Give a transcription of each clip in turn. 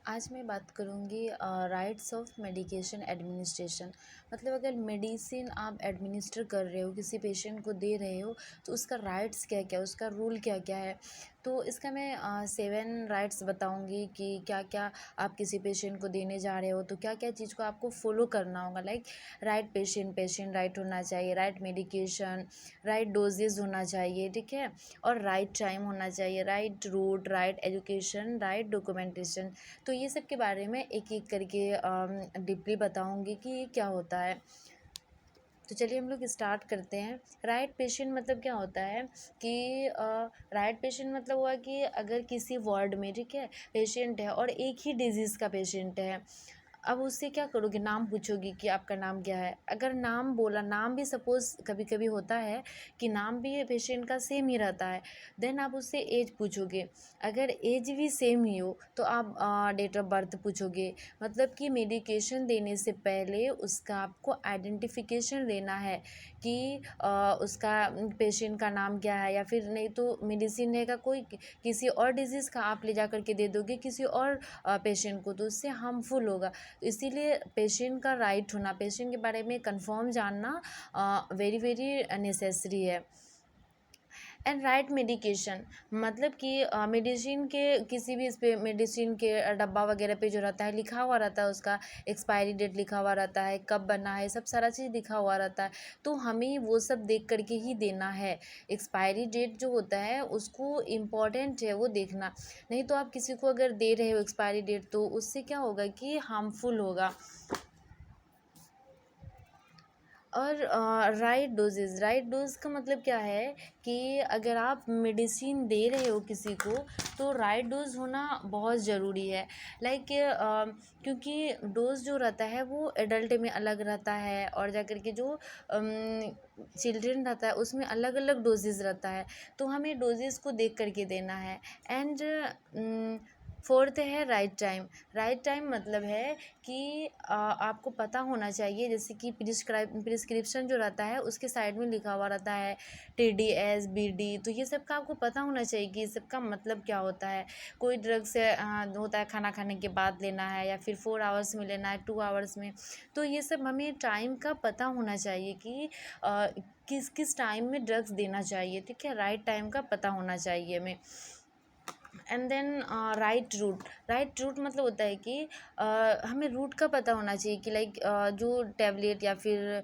आज मैं बात करूँगी राइट्स ऑफ मेडिकेशन एडमिनिस्ट्रेशन। मतलब अगर मेडिसिन आप एडमिनिस्टर कर रहे हो, किसी पेशेंट को दे रहे हो, तो उसका राइट्स क्या क्या, उसका रूल क्या क्या है। तो इसका मैं 7 राइट्स बताऊँगी कि क्या क्या आप किसी पेशेंट को देने जा रहे हो, तो क्या क्या चीज़ को आपको फॉलो करना होगा। Like right patient patient right होना चाहिए, राइट मेडिकेशन, राइट डोजेज होना चाहिए, ठीक है। और राइट टाइम होना चाहिए, right route, right education, right documentation. तो ये सब के बारे में एक एक करके डीपली बताऊंगी कि ये क्या होता है। तो चलिए हम लोग स्टार्ट करते हैं। राइट पेशेंट मतलब क्या होता है कि राइट पेशेंट मतलब हुआ कि अगर किसी वार्ड में, ठीक है, पेशेंट है और एक ही डिजीज़ का पेशेंट है। अब उससे क्या करोगे, नाम पूछोगी कि आपका नाम क्या है। अगर नाम बोला, नाम भी सपोज़ कभी कभी होता है कि नाम भी पेशेंट का सेम ही रहता है, देन आप उससे एज पूछोगे। अगर एज भी सेम ही हो तो आप डेट ऑफ बर्थ पूछोगे। मतलब कि मेडिकेशन देने से पहले उसका आपको आइडेंटिफिकेशन देना है कि उसका पेशेंट का नाम क्या है। या फिर नहीं तो मेडिसिन रहेगा कोई किसी और डिजीज़ का, आप ले जा करके दे दोगे किसी और पेशेंट को, तो उससे हार्मफुल होगा। तो इसीलिए पेशेंट का राइट होना, पेशेंट के बारे में कंफर्म जानना वेरी वेरी नेसेसरी है। एंड राइट मेडिकेशन मतलब कि मेडिसिन के किसी भी इस पे मेडिसिन के डब्बा वगैरह पे जो रहता है लिखा हुआ रहता है, उसका एक्सपायरी डेट लिखा हुआ रहता है, कब बना है, सब सारा चीज़ लिखा हुआ रहता है। तो हमें वो सब देख करके ही देना है। एक्सपायरी डेट जो होता है उसको इम्पॉर्टेंट है वो देखना। नहीं तो आप किसी को अगर दे रहे हो एक्सपायरी डेट, तो उससे क्या होगा कि हार्मफुल होगा। और राइट डोजेज़, राइट डोज का मतलब क्या है कि अगर आप मेडिसिन दे रहे हो किसी को, तो राइट डोज होना बहुत ज़रूरी है। लाइक क्योंकि डोज जो रहता है वो एडल्ट में अलग रहता है, और जा कर के जो चिल्ड्रन रहता है उसमें अलग अलग डोजेज़ रहता है। तो हमें डोजेज़ को देख करके देना है। एंड फोर्थ है राइट टाइम। राइट टाइम मतलब है कि आपको पता होना चाहिए, जैसे कि प्रिस्क्रिप्शन जो रहता है उसके साइड में लिखा हुआ रहता है TDS BD, तो ये सब का आपको पता होना चाहिए कि ये सब का मतलब क्या होता है। कोई ड्रग्स होता है खाना खाने के बाद लेना है, या फिर 4 आवर्स में लेना है, 2 आवर्स में। तो ये सब हमें टाइम का पता होना चाहिए कि किस किस टाइम में ड्रग्स देना चाहिए, ठीक है। राइट टाइम का पता होना चाहिए हमें। And then right route. Right route मतलब होता है कि हमें रूट का पता होना चाहिए कि लाइक जो टैबलेट या फिर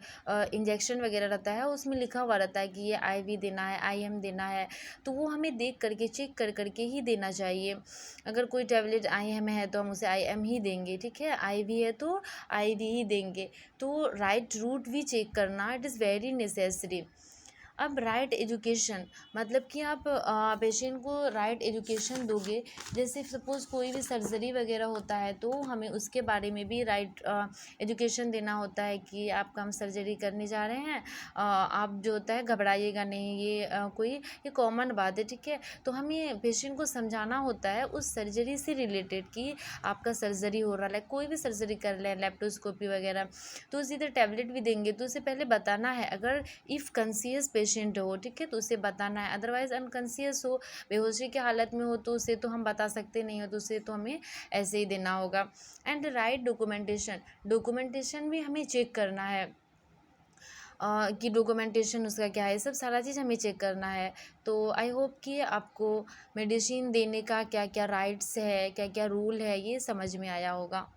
इंजेक्शन वगैरह रहता है उसमें लिखा हुआ रहता है कि ये IV देना है, IM देना है। तो वो हमें देख करके चेक कर करके ही देना चाहिए। अगर कोई टैबलेट IM है तो हम उसे IM ही देंगे, ठीक है। IV है तो IV ही देंगे। तो राइट रूट भी चेक करना इट इज़ वेरी नेसेसरी। अब राइट एजुकेशन मतलब कि आप पेशेंट को राइट एजुकेशन दोगे। जैसे सपोज़ कोई भी सर्जरी वगैरह होता है तो हमें उसके बारे में भी राइट एजुकेशन देना होता है कि आपका हम सर्जरी करने जा रहे हैं, आप जो होता है घबराइएगा नहीं, ये ये कॉमन बात है, ठीक है। तो हमें पेशेंट को समझाना होता है उस सर्जरी से रिलेटेड कि आपका सर्जरी हो रहा है, कोई भी सर्जरी कर लें, लेप्टोस्कोपी वगैरह, तो उसी तरह टैबलेट भी देंगे तो उसे पहले बताना है। अगर इफ़ कंसियस पेशेंट हो, ठीक है, तो उसे बताना है। अदरवाइज़ अनकंसियस हो, बेहोशी की हालत में हो, तो उसे तो हम बता सकते नहीं हो, तो उसे तो हमें ऐसे ही देना होगा। एंड राइट डॉक्यूमेंटेशन, डॉक्यूमेंटेशन भी हमें चेक करना है कि डॉक्यूमेंटेशन उसका क्या है, सब सारा चीज़ हमें चेक करना है। तो आई होप कि आपको मेडिसिन देने का क्या क्या राइट्स है, क्या क्या रूल है, ये समझ में आया होगा।